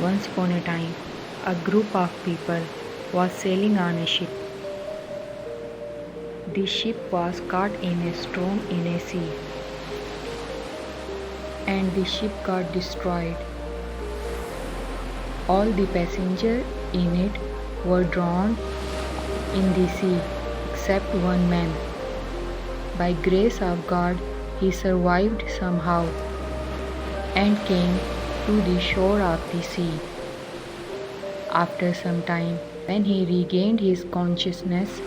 Once upon a time, a group of people was sailing on a ship. The ship was caught in a storm in a sea, and the ship got destroyed. All the passengers in it were drowned in the sea except one man. By grace of God, he survived somehow and came to the shore of the sea. After some time, when he regained his consciousness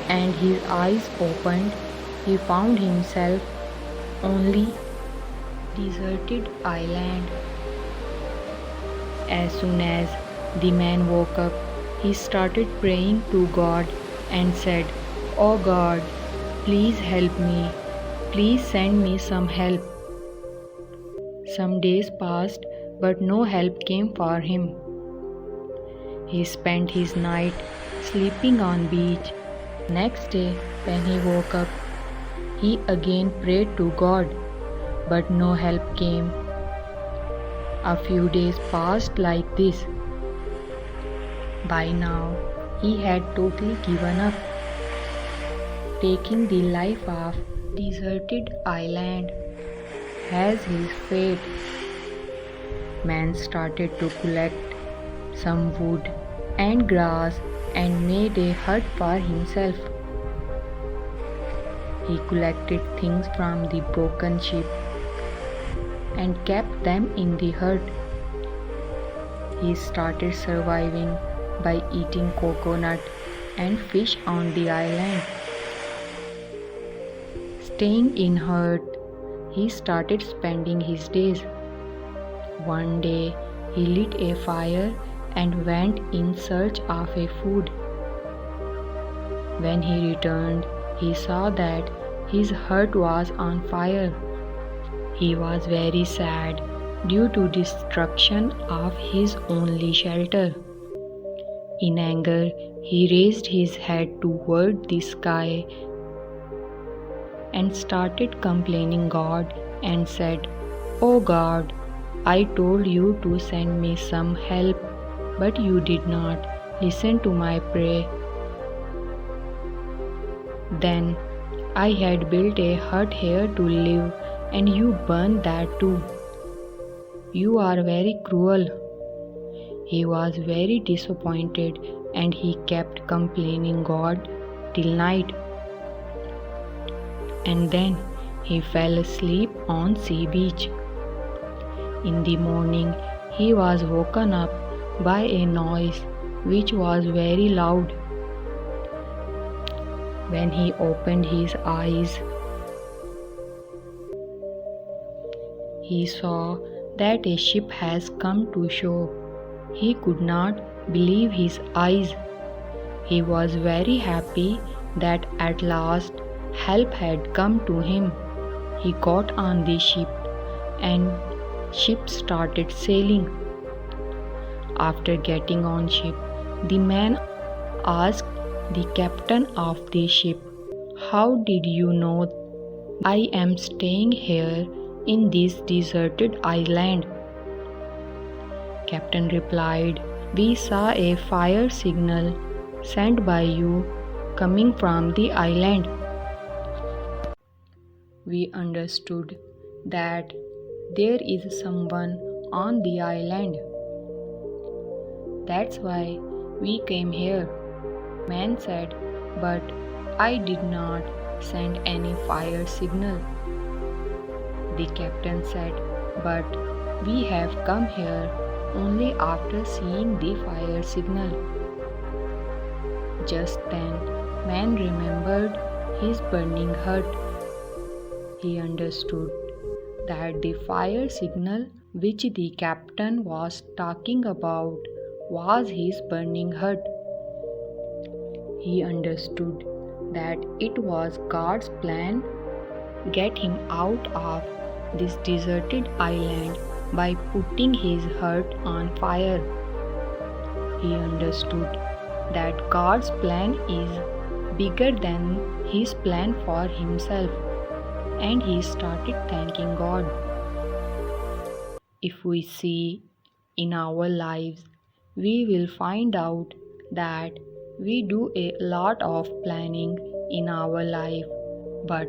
and his eyes opened, he found himself only deserted island. As soon as the man woke up, he started praying to God and said, "Oh God, please help me. Please send me some help." Some days passed, but no help came for him. He spent his night sleeping on beach. Next day, when he woke up, he again prayed to God, but no help came. A few days passed like this. By now, he had totally given up, taking the life of deserted island as his fate. Man started to collect some wood and grass and made a hut for himself. He collected things from the broken ship and kept them in the hut. He started surviving by eating coconut and fish on the island. Staying in hut, he started spending his days. One day, he lit a fire and went in search of a food. When he returned, he saw that his hut was on fire. He was very sad due to destruction of his only shelter. In anger, he raised his head toward the sky and started complaining God and said, "Oh God, I told you to send me some help, but you did not listen to my prayer. Then I had built a hut here to live, and you burned that too. You are very cruel." He was very disappointed and he kept complaining God till night. And then he fell asleep on sea beach. In the morning, he was woken up by a noise which was very loud. When he opened his eyes, he saw that a ship has come to shore. He could not believe his eyes. He was very happy that at last help had come to him. He got on the ship and ship started sailing. After getting on ship, the man asked the captain of the ship, "How did you know I am staying here in this deserted island?" Captain replied, "We saw a fire signal sent by you coming from the island. We understood that there is someone on the island. That's why we came here." Man said, "But I did not send any fire signal." The captain said, "But we have come here only after seeing the fire signal." Just then, man remembered his burning hut. He understood that the fire signal which the captain was talking about was his burning hut. He understood that it was God's plan to get him out of this deserted island by putting his hut on fire. He understood that God's plan is bigger than his plan for himself, and he started thanking God. If we see in our lives, we will find out that we do a lot of planning in our life, but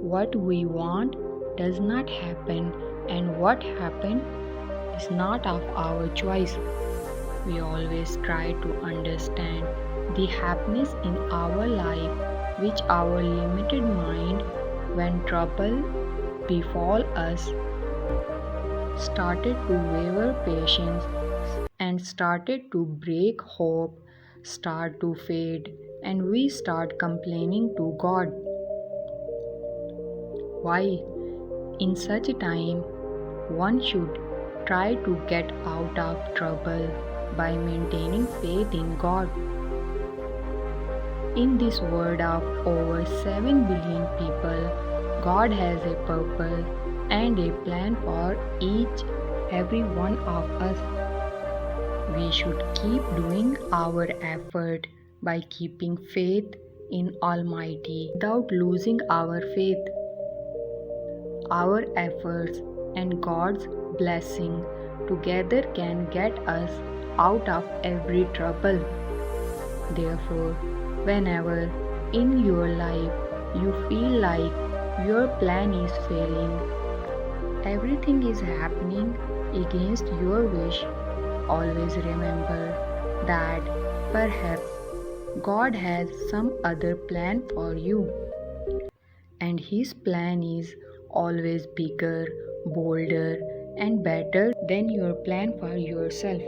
what we want does not happen, and what happened is not of our choice. We always try to understand the happiness in our life, which our limited mind, when trouble befall us, started to waver patience and started to break hope, start to fade, and we start complaining to God. Why? In such a time, one should try to get out of trouble by maintaining faith in God. In this world of over 7 billion people, God has a purpose and a plan for each every one of us. We should keep doing our effort by keeping faith in Almighty without losing our faith. Our efforts and God's blessing together can get us out of every trouble. Therefore, whenever in your life you feel like your plan is failing, everything is happening against your wish, always remember that perhaps God has some other plan for you, and His plan is always bigger, bolder, and better than your plan for yourself.